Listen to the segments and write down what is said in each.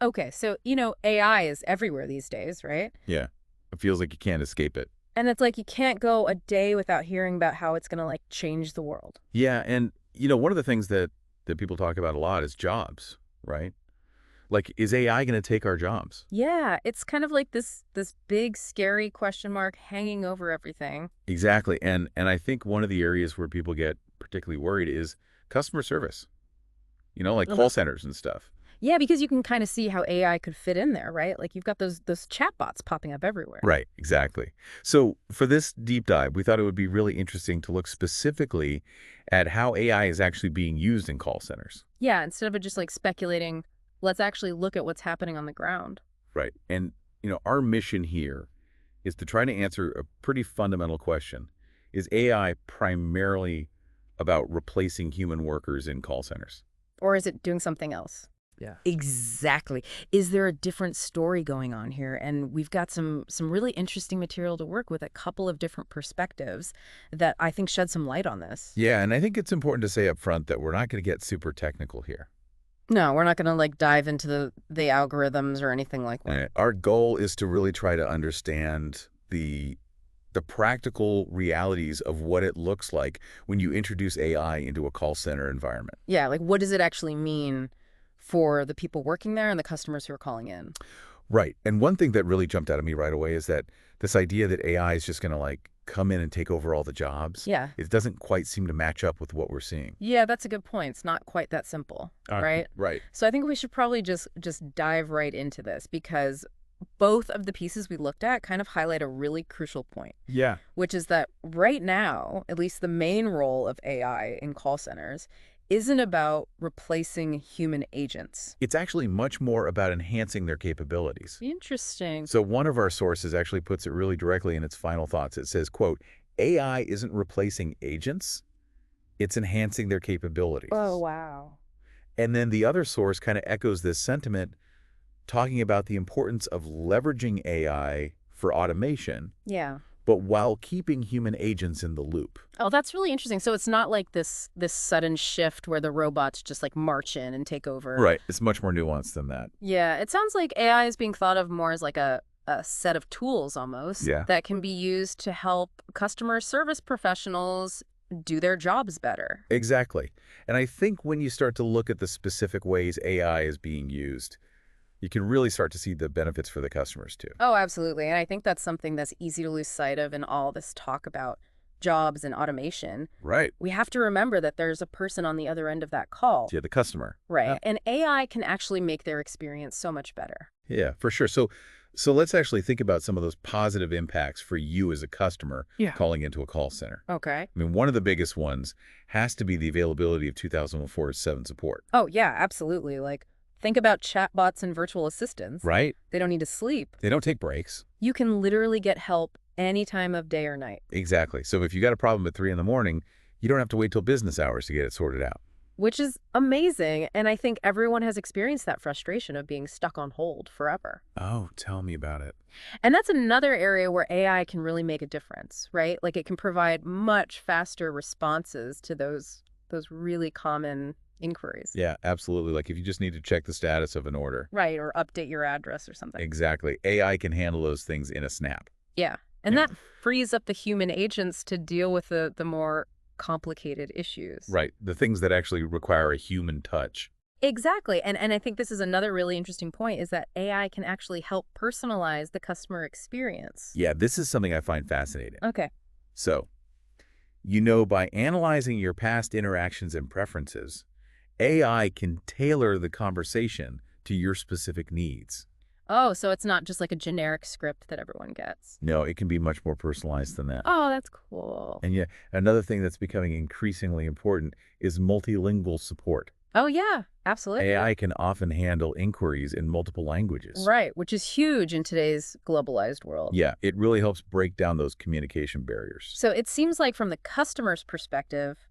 Okay, so, AI is everywhere these days, right? Yeah. It feels like you can't escape it. And it's like you can't go a day without hearing about how it's going to like change the world. Yeah, and one of the things that people talk about a lot is jobs, right? Like, is AI going to take our jobs? Yeah, it's kind of like this big scary question mark hanging over everything. Exactly. And I think one of the areas where people get particularly worried is customer service. Like Ugh. call centers and stuff. Yeah, because you can kind of see how AI could fit in there, right? Like you've got those chatbots popping up everywhere. Right, exactly. So for this deep dive, we thought it would be really interesting to look specifically at how AI is actually being used in call centers. Yeah, instead of it just like speculating, let's actually look at what's happening on the ground. Right. And, our mission here is to try to answer a pretty fundamental question. Is AI primarily about replacing human workers in call centers? Or is it doing something else? Yeah. Exactly. Is there a different story going on here? And we've got some really interesting material to work with, a couple of different perspectives that I think shed some light on this. Yeah, and I think it's important to say up front that we're not going to get super technical here. No, we're not going to like dive into the algorithms or anything like that. Our goal is to really try to understand the practical realities of what it looks like when you introduce AI into a call center environment. Yeah, like what does it actually mean for the people working there and the customers who are calling in? Right. And one thing that really jumped out at me right away is that this idea that AI is just going to like come in and take over all the jobs, Yeah. it doesn't quite seem to match up with what we're seeing. Yeah, that's a good point. It's not quite that simple, right? Right. So I think we should probably just dive right into this because both of the pieces we looked at kind of highlight a really crucial point, Yeah. which is that right now, at least the main role of AI in call centers isn't about replacing human agents. It's actually much more about enhancing their capabilities. Interesting. So one of our sources actually puts it really directly in its final thoughts. It says, quote, AI isn't replacing agents, it's enhancing their Oh, capabilities. wow. And then the other source kind of echoes this sentiment, talking about the importance of leveraging AI for automation, Yeah. but while keeping human agents in the loop. Oh, that's really interesting. So it's not like this sudden shift where the robots just like march in and take over. Right. It's much more nuanced than that. Yeah, it sounds like AI is being thought of more as like a set of tools almost Yeah. that can be used to help customer service professionals do their jobs better. Exactly. And I think when you start to look at the specific ways AI is being used, you can really start to see the benefits for the customers too. Oh, absolutely. And I think that's something that's easy to lose sight of in all this talk about jobs and automation. Right. We have to remember that there's a person on the other end of that call. Yeah, the customer. Right. Yeah. And AI can actually make their experience so much better. Yeah, for sure. So let's actually think about some of those positive impacts for you as a customer Yeah. calling into a call center. Okay. I mean, one of the biggest ones has to be the availability of 2004-7 support. Oh, yeah, absolutely. Like, think about chatbots and virtual assistants. Right? They don't need to sleep. They don't take breaks. You can literally get help any time of day or night, Exactly. So if you got a problem at 3 in the morning, you don't have to wait till business hours to get it sorted out. which is amazing. And I think everyone has experienced that frustration of being stuck on hold forever. Oh, tell me about it. And that's another area where AI can really make a difference, right? Like it can provide much faster responses to those really common inquiries. Yeah, absolutely. Like if you just need to check the status of an order. Right, or update your address or something. Exactly. AI can handle those things in a snap. Yeah. And Yeah. that frees up the human agents to deal with the more complicated issues. Right. The things that actually require a human touch. Exactly. And I think this is another really interesting point is that AI can actually help personalize the customer experience. Yeah, this is something I find fascinating. Okay. So, by analyzing your past interactions and preferences, AI can tailor the conversation to your specific needs. Oh, so it's not just like a generic script that everyone gets. No, it can be much more personalized than that. Oh, that's cool. And yeah, another thing that's becoming increasingly important is multilingual support. Oh, yeah, absolutely. AI can often handle inquiries in multiple languages. Right, which is huge in today's globalized world. Yeah, it really helps break down those communication barriers. So it seems like from the customer's perspective,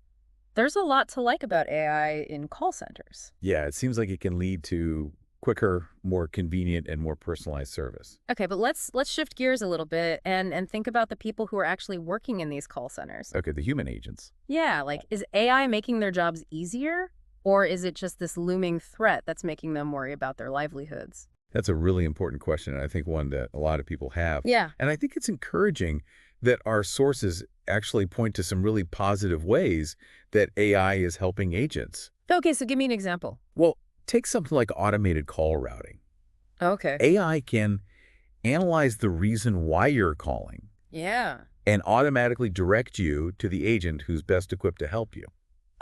there's a lot to like about AI in call centers. Yeah, it seems like it can lead to quicker, more convenient, and more personalized service. Okay, but let's shift gears a little bit and think about the people who are actually working in these call centers. Okay, the human agents. Yeah, like is AI making their jobs easier Or is it just this looming threat that's making them worry about their livelihoods? That's a really important question, and I think one that a lot of people have. Yeah. And I think it's encouraging that our sources actually point to some really positive ways that AI is helping agents. Okay, so give me an example. Well, take something like automated call routing. Okay. AI can analyze the reason why you're calling Yeah. and automatically direct you to the agent who's best equipped to help you.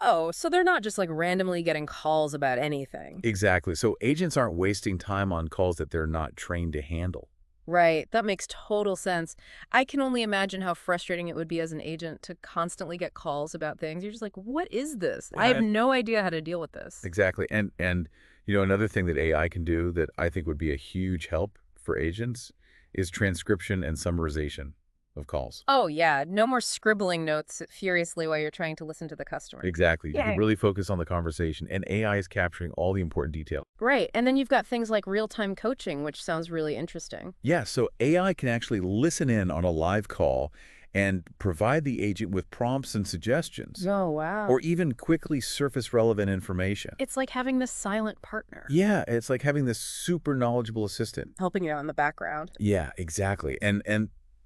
Oh, so they're not just like randomly getting calls about anything. Exactly. So agents aren't wasting time on calls that they're not trained to handle. Right. That makes total sense. I can only imagine how frustrating it would be as an agent to constantly get calls about things. You're just like, what is this? I have And no idea how to deal with this. exactly. And another thing that AI can do that I think would be a huge help for agents is transcription and summarization of calls. Oh, yeah. No more scribbling notes furiously while you're trying to listen to the customer. Exactly. You can Yeah. really focus on the conversation, and AI is capturing all the important detail. Right. And then you've got things like real-time coaching, which sounds really interesting. Yeah, so AI can actually listen in on a live call and provide the agent with prompts and suggestions, Oh, wow. or even quickly surface relevant information. It's like having this silent partner Yeah, it's like having this super knowledgeable assistant. helping you out in the background. Yeah, exactly. And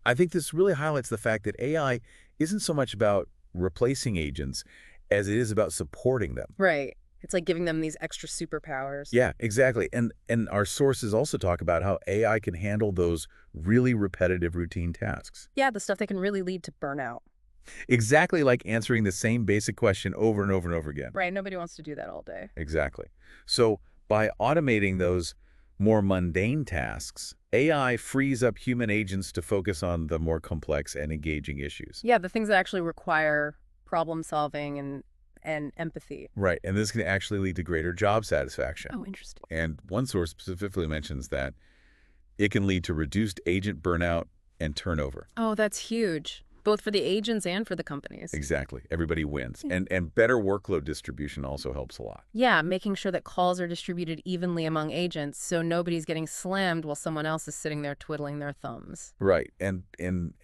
I think this really highlights the fact that AI isn't so much about replacing agents as it is about supporting them. Right. It's like giving them these extra superpowers. Yeah, exactly. And our sources also talk about how AI can handle those really repetitive routine tasks. Yeah, the stuff that can really lead to burnout. Exactly like answering the same basic question over and over and over again. Right. Nobody wants to do that all day. Exactly. So by automating those more mundane tasks, AI frees up human agents to focus on the more complex and engaging issues. Yeah, the things that actually require problem solving and empathy. Right. And this can actually lead to greater job satisfaction. Oh, interesting. And one source specifically mentions that it can lead to reduced agent burnout and turnover. Oh, that's huge, both for the agents and for the companies. Exactly. Everybody wins. Yeah. And better workload distribution also helps a lot. Yeah, making sure that calls are distributed evenly among agents so nobody's getting slammed while someone else is sitting there twiddling their thumbs. Right. And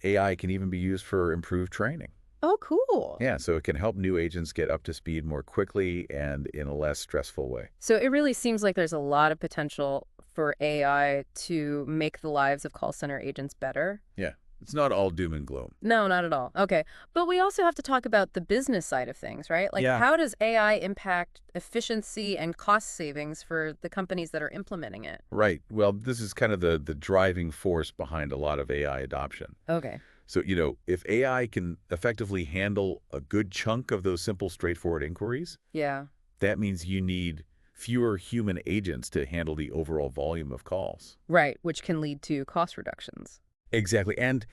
AI can even be used for improved training. Oh, cool. Yeah, so it can help new agents get up to speed more quickly and in a less stressful way. So it really seems like there's a lot of potential for AI to make the lives of call center agents better. Yeah, it's not all doom and gloom. No, not at all. Okay. But we also have to talk about the business side of things, right? Like, Yeah. how does AI impact efficiency and cost savings for the companies that are implementing it? Right. Well, this is kind of the driving force behind a lot of AI adoption. Okay. So, if AI can effectively handle a good chunk of those simple, straightforward inquiries, Yeah. that means you need fewer human agents to handle the overall volume of calls. Right, which can lead to cost reductions. Exactly. And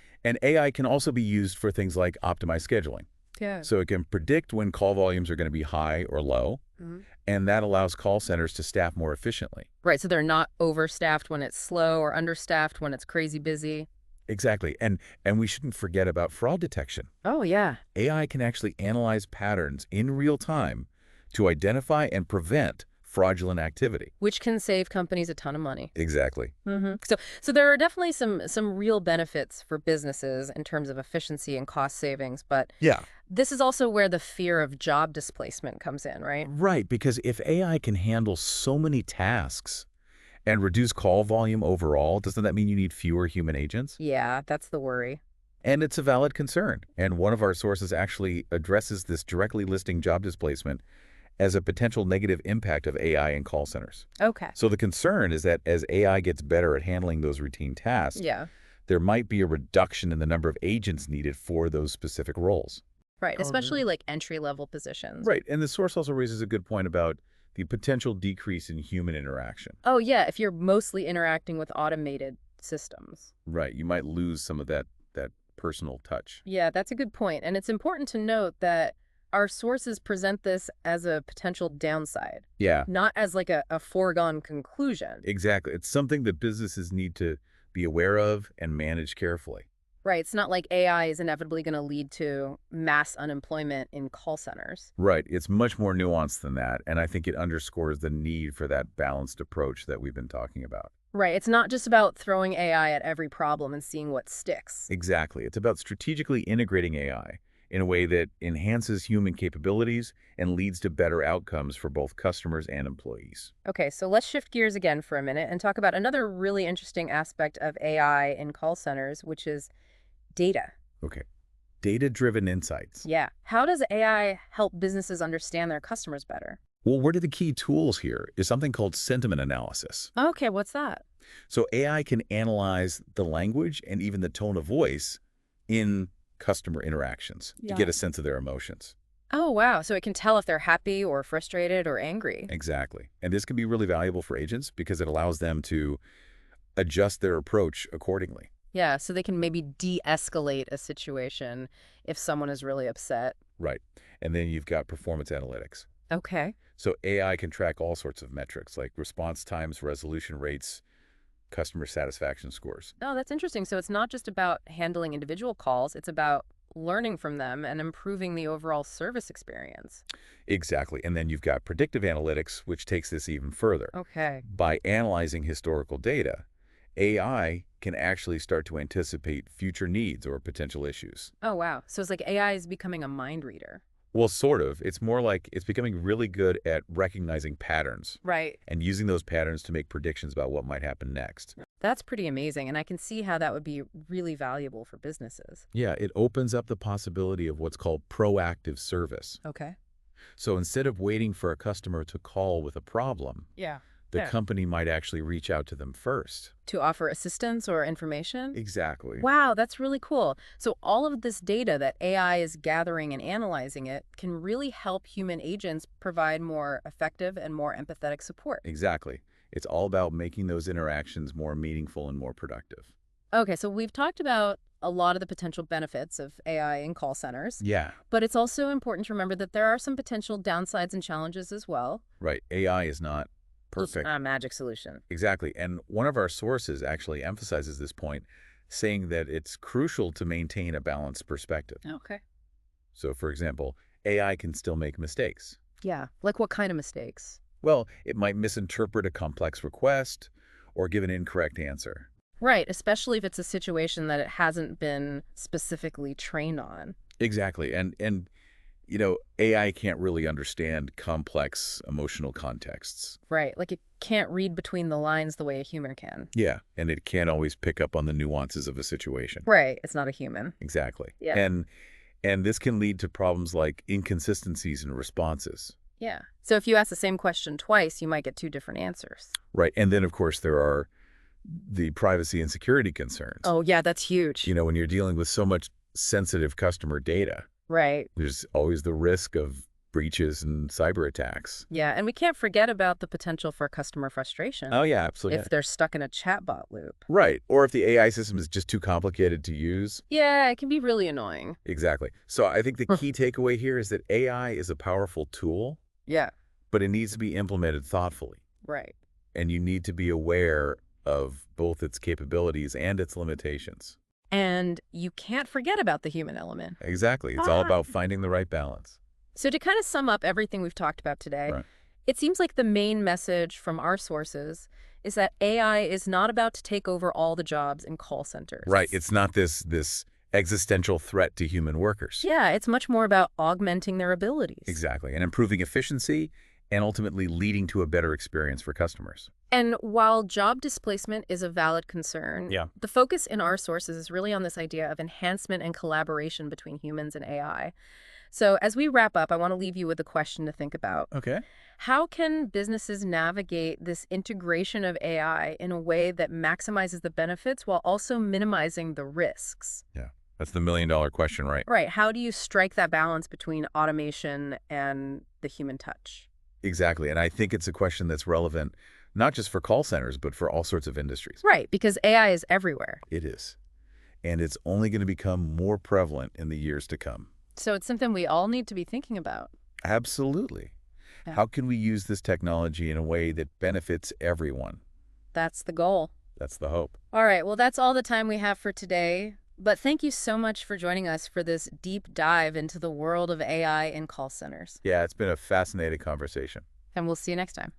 AI can also be used for things like optimized scheduling. Yeah. So it can predict when call volumes are going to be high or low, Mhm. and that allows call centers to staff more efficiently. Right, so they're not overstaffed when it's slow or understaffed when it's crazy busy. Exactly. And we shouldn't forget about fraud detection. Oh, yeah. AI can actually analyze patterns in real time to identify and prevent fraudulent activity. Which can save companies a ton of money. Exactly. So there are definitely some real benefits for businesses in terms of efficiency and cost savings, but Yeah. this is also where the fear of job displacement comes in, right? Right, because if AI can handle so many tasks and reduce call volume overall, doesn't that mean you need fewer human agents? Yeah, that's the worry. And it's a valid concern. And one of our sources actually addresses this directly, listing job displacement as a potential negative impact of AI in call centers. Okay. So the concern is that as AI gets better at handling those routine tasks, Yeah. there might be a reduction in the number of agents needed for those specific roles. Right, Oh, especially like entry-level positions. Right. And the source also raises a good point about the potential decrease in human interaction. Oh, yeah, if you're mostly interacting with automated systems. Right. You might lose some of that personal touch. Yeah, that's a good point. And it's important to note that our sources present this as a potential downside, Yeah, not as like a foregone conclusion. exactly. It's something that businesses need to be aware of and manage carefully. Right, it's not like AI is inevitably going to lead to mass unemployment in call centers. Right. It's much more nuanced than that. And I think it underscores the need for that balanced approach that we've been talking about. Right, it's not just about throwing AI at every problem and seeing what sticks. Exactly. It's about strategically integrating AI in a way that enhances human capabilities and leads to better outcomes for both customers and employees. Okay, so let's shift gears again for a minute and talk about another really interesting aspect of AI in call centers, which is data. Okay. Data-driven insights. Yeah. How does AI help businesses understand their customers better? Well, one of the key tools here is something called sentiment analysis. Okay, what's that? So AI can analyze the language and even the tone of voice in customer interactions to Yeah. get a sense of their emotions. Oh, wow. So it can tell if they're happy or frustrated or angry. Exactly. And this can be really valuable for agents because it allows them to adjust their approach accordingly. Yeah, so they can maybe de-escalate a situation if someone is really upset. Right. And then you've got performance analytics. Okay. So AI can track all sorts of metrics like response times, resolution rates, customer satisfaction scores. Oh, that's interesting. So it's not just about handling individual calls, it's about learning from them and improving the overall service experience. Exactly. And then you've got predictive analytics, which takes this even further. Okay. By analyzing historical data, AI can actually start to anticipate future needs or potential issues. Oh, wow. So it's like AI is becoming a mind reader. Well, sort of. It's more like it's becoming really good at recognizing patterns Right. and using those patterns to make predictions about what might happen next. That's pretty amazing. And I can see how that would be really valuable for businesses. Yeah, it opens up the possibility of what's called proactive service. Okay. So instead of waiting for a customer to call with a problem, Yeah. the Yeah. company might actually reach out to them first. To offer assistance or information? Exactly. Wow, that's really cool. So all of this data that AI is gathering and analyzing it can really help human agents provide more effective and more empathetic support. Exactly. It's all about making those interactions more meaningful and more productive. Okay, so we've talked about a lot of the potential benefits of AI in call centers, Yeah, but it's also important to remember that there are some potential downsides and challenges as well. right. AI is not Just perfect. a magic solution. Exactly. And one of our sources actually emphasizes this point, saying that it's crucial to maintain a balanced perspective. Okay. So, for example, AI can still make mistakes. Yeah, like what kind of mistakes? Well, it might misinterpret a complex request or give an incorrect answer. Right, especially if it's a situation that it hasn't been specifically trained on. Exactly. And AI can't really understand complex emotional contexts. Right, like it can't read between the lines the way a human can. Yeah. And it can't always pick up on the nuances of a situation. Right, it's not a human. Exactly. Yeah. And this can lead to problems like inconsistencies in responses. Yeah. So if you ask the same question twice, you might get two different answers. Right. And then, of course, there are the privacy and security concerns. Oh, yeah, that's huge. When you're dealing with so much sensitive customer data, Right. there's always the risk of breaches and cyber attacks. Yeah, and we can't forget about the potential for customer frustration Oh, yeah, absolutely. if they're stuck in a chatbot loop. Right. Or if the AI system is just too complicated to use. Yeah, it can be really annoying. Exactly. So I think the key takeaway here is that AI is a powerful tool, Yeah, but it needs to be implemented thoughtfully. right. And you need to be aware of both its capabilities and its limitations. And you can't forget about the human element. Exactly. It's all about finding the right balance. So to kind of sum up everything we've talked about today, Right. it seems like the main message from our sources is that AI is not about to take over all the jobs in call centers. Right. It's not this existential threat to human workers. Yeah, it's much more about augmenting their abilities. Exactly. And improving efficiency and ultimately leading to a better experience for customers. And while job displacement is a valid concern, Yeah. the focus in our sources is really on this idea of enhancement and collaboration between humans and AI. So as we wrap up, I want to leave you with a question to think about. Okay. How can businesses navigate this integration of AI in a way that maximizes the benefits while also minimizing the risks? Yeah. That's the million-dollar question, right? Right. How do you strike that balance between automation and the human touch? Exactly. And I think it's a question that's relevant not just for call centers, but for all sorts of industries. Right, because AI is everywhere. It is. And it's only going to become more prevalent in the years to come. So it's something we all need to be thinking about. Absolutely. Yeah. How can we use this technology in a way that benefits everyone? That's the goal. That's the hope. All right, well, that's all the time we have for today. But thank you so much for joining us for this deep dive into the world of AI in call centers. Yeah, it's been a fascinating conversation. And we'll see you next time.